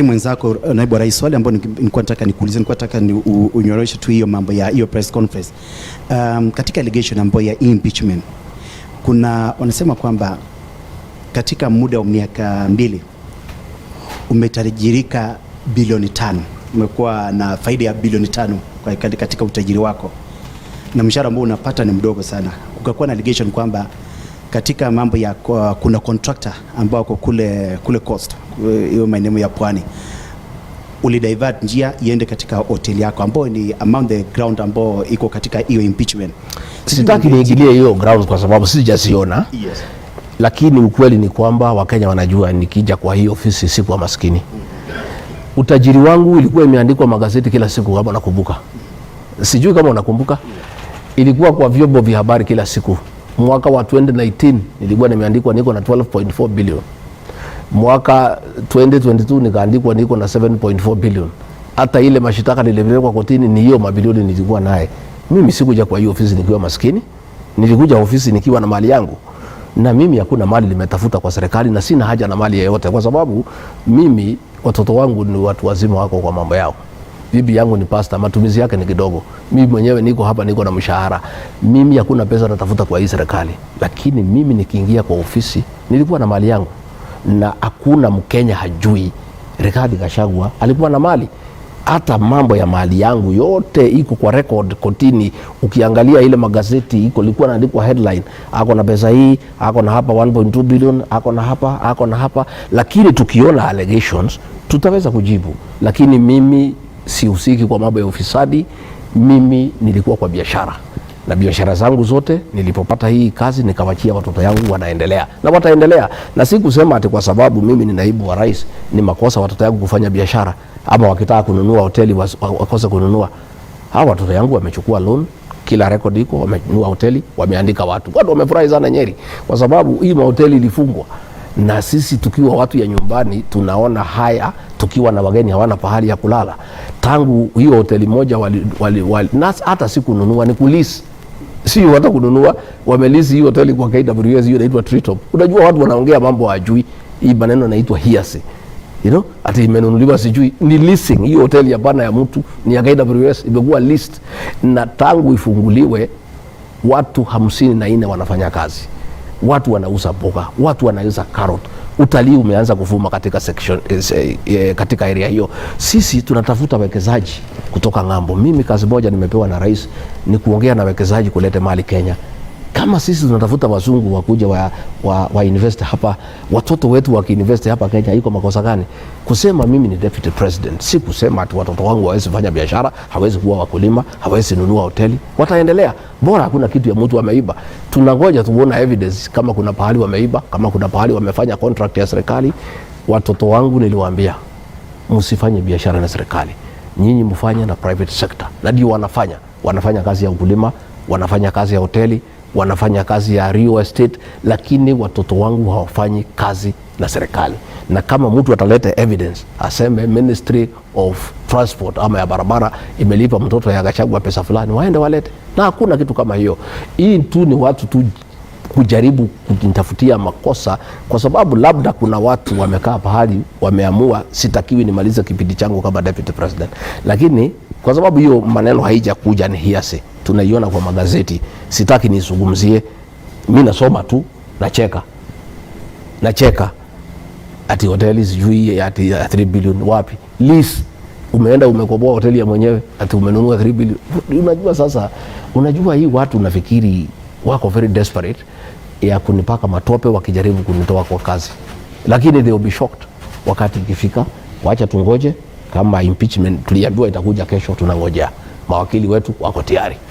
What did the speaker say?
Mwenzako naibu rais, swali ambao nilikuwa nataka nikuulize, nilikuwa nataka unyoroshe tu hiyo mambo ya hiyo press conference. Katika allegation ambayo ya impeachment, kuna wanasema kwamba katika muda wa miaka 2 umetajirika bilioni 5. Umekuwa na faida ya bilioni 5 katika utajiri wako, na mshahara ambao unapata ni mdogo sana. Kukakuwa na allegation kwamba katika mambo ya kuna contractor ambao wako kule coast, hiyo maeneo ya pwani, ulidivert njia iende katika hoteli yako ambao ni among the ground ambao iko katika hiyo impeachment. Sitaki niingilie hiyo ground kwa sababu sijasiona. Yes. Lakini ukweli ni kwamba Wakenya wanajua nikija kwa hiyo ofisi si kwa maskini. Utajiri wangu ilikuwa imeandikwa magazeti kila siku, kama nakumbuka. Sijui kama unakumbuka. Ilikuwa kwa vyombo vya habari kila siku. Mwaka wa 2019 nilikuwa nimeandikwa niko na 12.4 billion. Mwaka 2022 nikaandikwa niko na 7.4 billion. Hata ile mashitaka nilipelekwa kotini ni hiyo mabilioni nilikuwa naye. Mimi sikuja kwa hiyo ofisi nikiwa maskini. Nilikuja ofisi nikiwa na mali yangu. Na mimi hakuna mali nimetafuta kwa serikali, na sina haja na mali yoyote, kwa sababu mimi watoto wangu ni watu wazima, wako kwa mambo yao. Bibi yangu ni pastor, matumizi yake ni kidogo. Mimi mwenyewe niko hapa, niko na mshahara. Mimi hakuna pesa natafuta kwa hii serikali. Lakini mimi nikiingia kwa ofisi nilikuwa na mali yangu, na hakuna Mkenya hajui Rigathi Gachagua alikuwa na mali. Hata mambo ya mali yangu yote iko kwa record kotini. Ukiangalia ile magazeti iko, ilikuwa inaandikwa headline, ako na pesa hii, ako na hapa 1.2 billion, ako na hapa, ako na hapa. Lakini tukiona allegations tutaweza kujibu. Lakini mimi sihusiki kwa mambo ya ufisadi. Mimi nilikuwa kwa biashara, na biashara zangu zote nilipopata hii kazi nikawachia watoto yangu, wanaendelea na wataendelea. Na si kusema ati kwa sababu mimi ni naibu wa rais ni makosa watoto yangu kufanya biashara, ama wakitaka kununua hoteli wakose kununua. Hawa watoto yangu wamechukua loan, kila record iko, wamenunua hoteli, wameandika watu. Watu wamefurahi sana Nyeri kwa sababu hii mahoteli ilifungwa. Na sisi tukiwa watu ya nyumbani tunaona haya, tukiwa na wageni hawana pahali ya kulala. Tangu hiyo hoteli moja na hata si kununua, ni kulisi. Sio hata kununua, wamelisi hiyo hoteli kwa KWS, hiyo inaitwa Treetop. Unajua watu wanaongea mambo hawajui. Hii maneno inaitwa hearsay. Ati imenunuliwa sijui, ni leasing. Hiyo hoteli ya bana ya mtu ni ya KWS, imekuwa list. Na tangu ifunguliwe watu 54 wanafanya kazi. Watu wanauza mboga, watu wanauza carrot. Utalii umeanza kufuma katika section katika area hiyo. Sisi tunatafuta wekezaji kutoka ng'ambo. Mimi kazi moja nimepewa na rais ni kuongea na wekezaji kulete mali Kenya. Kama sisi tunatafuta wazungu wakuja wa invest hapa, watoto wetu wakiinvest hapa Kenya, iko makosa gani? Kusema mimi ni deputy president, si kusema ati watoto wangu hawezi fanya biashara, hawezi kuwa wakulima, hawezi nunua hoteli. Wataendelea. Bora hakuna kitu ya mtu ameiba. Tunangoja tuone evidence kama kuna pahali wameiba, kama kuna pahali wamefanya contract ya serikali. Watoto wangu niliwaambia, msifanye biashara na serikali. Nyinyi mfanye na private sector. Na ndio wanafanya kazi ya ukulima, wanafanya kazi ya hoteli, wanafanya kazi ya real estate, lakini watoto wangu hawafanyi kazi na serikali. Na kama mtu ataleta evidence aseme Ministry of Transport ama ya barabara imelipa mtoto ya Gachagua pesa fulani, waende walete. Na hakuna kitu kama hiyo. Hii tu ni watu tu kujaribu kujitafutia makosa, kwa sababu labda kuna watu wamekaa pahali wameamua sitakiwi nimalize kipindi changu kama deputy president. Lakini kwa sababu hiyo maneno haija kuja ni hearsay, tunaiona kwa magazeti, sitaki nizungumzie. Mimi nasoma tu, nacheka ati hoteli sijui ati 3 billion wapi. Lease, umeenda umekoboa hoteli ya mwenyewe ati umenunua 3 billion. Unajua sasa, unajua hii watu nafikiri wako very desperate ya kunipaka matope wakijaribu kunitoa kwa kazi. Lakini they will be shocked wakati ikifika. Wacha tungoje. Kama impeachment tuliambiwa itakuja kesho, tunangojea. Mawakili wetu wako tayari.